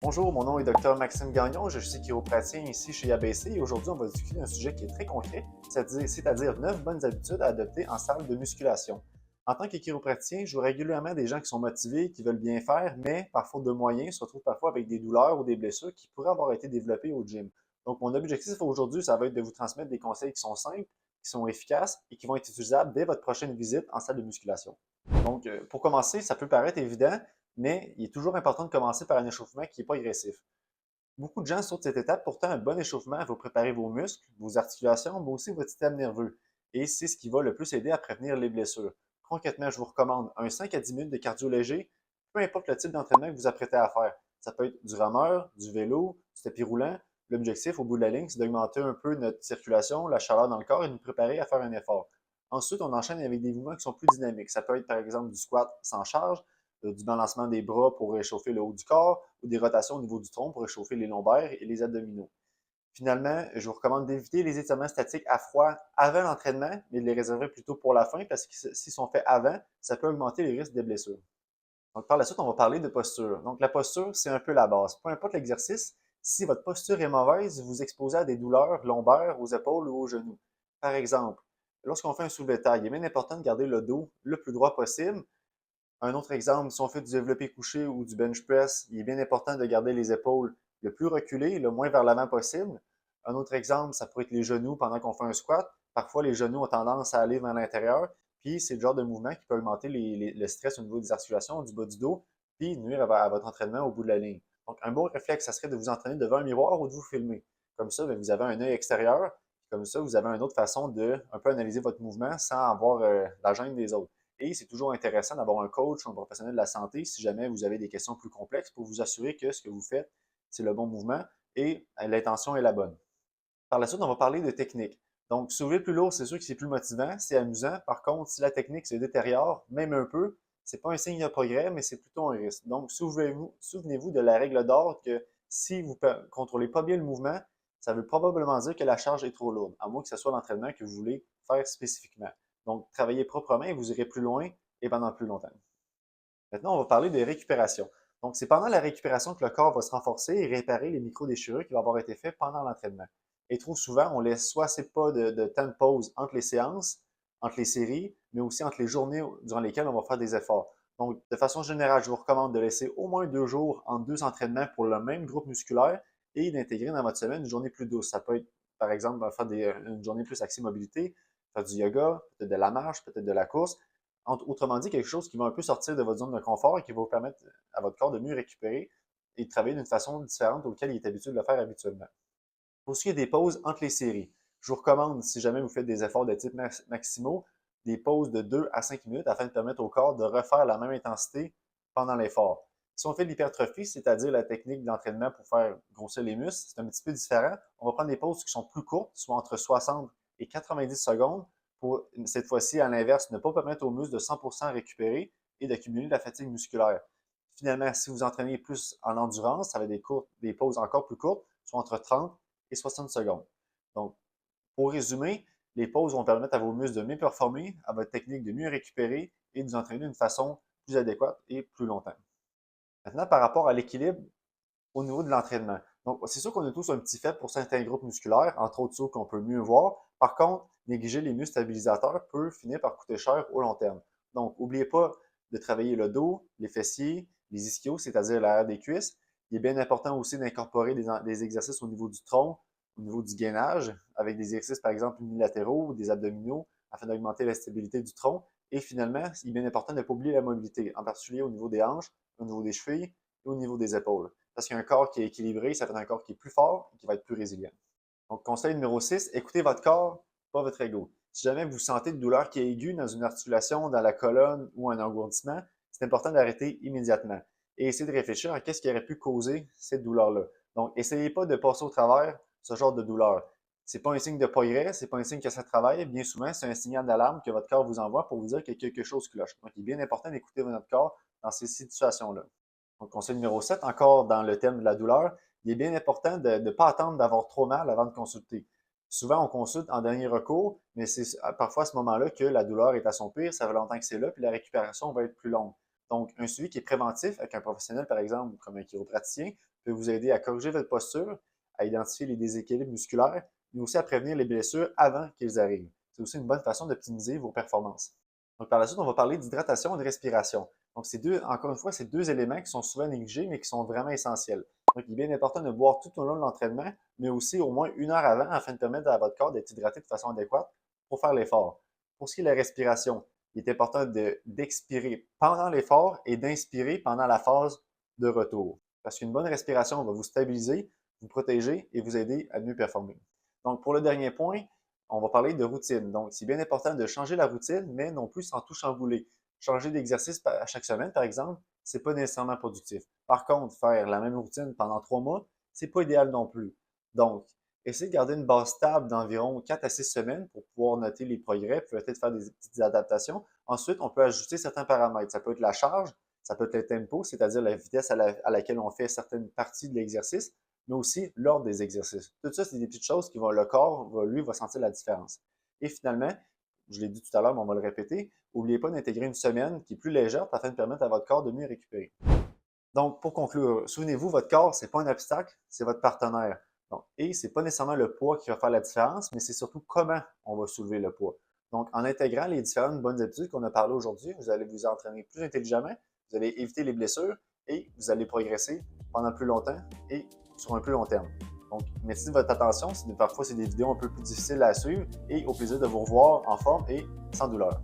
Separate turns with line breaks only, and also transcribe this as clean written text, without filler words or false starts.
Bonjour, mon nom est Dr Maxime Gagnon, je suis chiropraticien ici chez ABC et aujourd'hui on va discuter d'un sujet qui est très concret, c'est-à-dire 9 bonnes habitudes à adopter en salle de musculation. En tant que chiropraticien, je vois régulièrement des gens qui sont motivés, qui veulent bien faire, mais par faute de moyens, se retrouvent parfois avec des douleurs ou des blessures qui pourraient avoir été développées au gym. Donc mon objectif aujourd'hui, ça va être de vous transmettre des conseils qui sont simples, qui sont efficaces et qui vont être utilisables dès votre prochaine visite en salle de musculation. Donc pour commencer, ça peut paraître évident, mais il est toujours important de commencer par un échauffement qui n'est pas agressif. Beaucoup de gens sautent cette étape, pourtant un bon échauffement va préparer vos muscles, vos articulations, mais aussi votre système nerveux. Et c'est ce qui va le plus aider à prévenir les blessures. Concrètement, je vous recommande un 5 à 10 minutes de cardio léger, peu importe le type d'entraînement que vous apprêtez à faire. Ça peut être du rameur, du vélo, du tapis roulant. L'objectif, au bout de la ligne, c'est d'augmenter un peu notre circulation, la chaleur dans le corps et de nous préparer à faire un effort. Ensuite, on enchaîne avec des mouvements qui sont plus dynamiques. Ça peut être par exemple du squat sans charge, du balancement des bras pour réchauffer le haut du corps ou des rotations au niveau du tronc pour réchauffer les lombaires et les abdominaux. Finalement, je vous recommande d'éviter les étirements statiques à froid avant l'entraînement, mais de les réserver plutôt pour la fin parce que s'ils sont faits avant, ça peut augmenter les risques de blessures. Donc, par la suite, on va parler de posture. Donc, la posture, c'est un peu la base. Peu importe l'exercice, si votre posture est mauvaise, vous exposez à des douleurs lombaires, aux épaules ou aux genoux. Par exemple, lorsqu'on fait un soulevé de taille, il est bien important de garder le dos le plus droit possible. Un autre exemple, si on fait du développé couché ou du bench press, il est bien important de garder les épaules le plus reculées, le moins vers l'avant possible. Un autre exemple, ça pourrait être les genoux pendant qu'on fait un squat. Parfois, les genoux ont tendance à aller vers l'intérieur, puis c'est le genre de mouvement qui peut augmenter le stress au niveau des articulations, du bas du dos, puis nuire à votre entraînement au bout de la ligne. Donc, un bon réflexe, ça serait de vous entraîner devant un miroir ou de vous filmer. Comme ça, vous avez un œil extérieur, comme ça, vous avez une autre façon de un peu analyser votre mouvement sans avoir la gêne des autres. Et c'est toujours intéressant d'avoir un coach ou un professionnel de la santé si jamais vous avez des questions plus complexes pour vous assurer que ce que vous faites, c'est le bon mouvement et l'intention est la bonne. Par la suite, on va parler de technique. Donc, soulever plus lourd, c'est sûr que c'est plus motivant, c'est amusant. Par contre, si la technique se détériore, même un peu, c'est pas un signe de progrès, mais c'est plutôt un risque. Donc, souvenez-vous de la règle d'or que si vous ne contrôlez pas bien le mouvement, ça veut probablement dire que la charge est trop lourde, à moins que ce soit l'entraînement que vous voulez faire spécifiquement. Donc, travaillez proprement et vous irez plus loin et pendant plus longtemps. Maintenant, on va parler de récupération. Donc, c'est pendant la récupération que le corps va se renforcer et réparer les micro-déchirures qui vont avoir été faits pendant l'entraînement. Et trop souvent, on laisse soit assez pas de temps de pause entre les séances, entre les séries, mais aussi entre les journées durant lesquelles on va faire des efforts. Donc, de façon générale, je vous recommande de laisser au moins 2 jours entre 2 entraînements pour le même groupe musculaire et d'intégrer dans votre semaine une journée plus douce. Ça peut être, par exemple, faire une journée plus axée mobilité, faire du yoga, peut-être de la marche, peut-être de la course. Autrement dit, quelque chose qui va un peu sortir de votre zone de confort et qui va vous permettre à votre corps de mieux récupérer et de travailler d'une façon différente auquel il est habitué de le faire habituellement. Pour ce qui est des pauses entre les séries, je vous recommande, si jamais vous faites des efforts de type maximaux, des pauses de 2 à 5 minutes afin de permettre au corps de refaire la même intensité pendant l'effort. Si on fait de l'hypertrophie, c'est-à-dire la technique d'entraînement pour faire grossir les muscles, c'est un petit peu différent. On va prendre des pauses qui sont plus courtes, soit entre 60 et 90 secondes, pour cette fois-ci, à l'inverse, ne pas permettre aux muscles de 100% récupérer et d'accumuler de la fatigue musculaire. Finalement, si vous entraînez plus en endurance, ça va être des pauses encore plus courtes, soit entre 30 et 60 secondes. Donc, pour résumer, les pauses vont permettre à vos muscles de mieux performer, à votre technique de mieux récupérer et de vous entraîner d'une façon plus adéquate et plus longtemps. Maintenant, par rapport à l'équilibre au niveau de l'entraînement. Donc, c'est sûr qu'on a tous un petit fait pour certains groupes musculaires, entre autres ceux qu'on peut mieux voir. Par contre, négliger les muscles stabilisateurs peut finir par coûter cher au long terme. Donc, n'oubliez pas de travailler le dos, les fessiers, les ischios, c'est-à-dire l'arrière des cuisses. Il est bien important aussi d'incorporer des exercices au niveau du tronc, au niveau du gainage, avec des exercices par exemple unilatéraux ou des abdominaux, afin d'augmenter la stabilité du tronc. Et finalement, il est bien important de ne pas oublier la mobilité, en particulier au niveau des hanches, au niveau des chevilles et au niveau des épaules. Parce qu'un corps qui est équilibré, ça fait un corps qui est plus fort et qui va être plus résilient. Donc, conseil numéro 6, écoutez votre corps, pas votre ego. Si jamais vous sentez une douleur qui est aiguë dans une articulation, dans la colonne ou un engourdissement, c'est important d'arrêter immédiatement et essayer de réfléchir à qu'est-ce qui aurait pu causer cette douleur-là. Donc, essayez pas de passer au travers ce genre de douleur. C'est pas un signe de progrès, c'est pas un signe que ça travaille. Bien souvent, c'est un signal d'alarme que votre corps vous envoie pour vous dire qu'il y a quelque chose cloche. Donc, il est bien important d'écouter votre corps dans ces situations-là. Donc, conseil numéro 7, encore dans le thème de la douleur, il est bien important de ne pas attendre d'avoir trop mal avant de consulter. Souvent, on consulte en dernier recours, mais c'est parfois à ce moment-là que la douleur est à son pire, ça fait longtemps que c'est là, puis la récupération va être plus longue. Donc, un suivi qui est préventif avec un professionnel, par exemple, comme un chiropraticien, peut vous aider à corriger votre posture, à identifier les déséquilibres musculaires, mais aussi à prévenir les blessures avant qu'ils arrivent. C'est aussi une bonne façon d'optimiser vos performances. Donc, par la suite, on va parler d'hydratation et de respiration. Donc, encore une fois, c'est deux éléments qui sont souvent négligés, mais qui sont vraiment essentiels. Donc, il est bien important de boire tout au long de l'entraînement, mais aussi au moins 1 heure avant, afin de permettre à votre corps d'être hydraté de façon adéquate pour faire l'effort. Pour ce qui est de la respiration, il est important d'expirer pendant l'effort et d'inspirer pendant la phase de retour. Parce qu'une bonne respiration va vous stabiliser, vous protéger et vous aider à mieux performer. Donc, pour le dernier point, on va parler de routine. Donc, c'est bien important de changer la routine, mais non plus sans tout chambouler. Changer d'exercice à chaque semaine, par exemple, c'est pas nécessairement productif. Par contre, faire la même routine pendant 3 mois, c'est pas idéal non plus. Donc, essayez de garder une base stable d'environ 4 à 6 semaines pour pouvoir noter les progrès, peut-être faire des petites adaptations. Ensuite, on peut ajuster certains paramètres. Ça peut être la charge, ça peut être le tempo, c'est-à-dire la vitesse à laquelle on fait certaines parties de l'exercice, mais aussi l'ordre des exercices. Tout ça, c'est des petites choses qui vont, le corps, lui, va sentir la différence. Et finalement, je l'ai dit tout à l'heure, mais on va le répéter, n'oubliez pas d'intégrer une semaine qui est plus légère afin de permettre à votre corps de mieux récupérer. Donc, pour conclure, souvenez-vous, votre corps, ce n'est pas un obstacle, c'est votre partenaire. Donc, et ce n'est pas nécessairement le poids qui va faire la différence, mais c'est surtout comment on va soulever le poids. Donc, en intégrant les différentes bonnes habitudes qu'on a parlé aujourd'hui, vous allez vous entraîner plus intelligemment, vous allez éviter les blessures et vous allez progresser pendant plus longtemps et sur un plus long terme. Donc, merci de votre attention. Parfois, c'est des vidéos un peu plus difficiles à suivre et au plaisir de vous revoir en forme et sans douleur.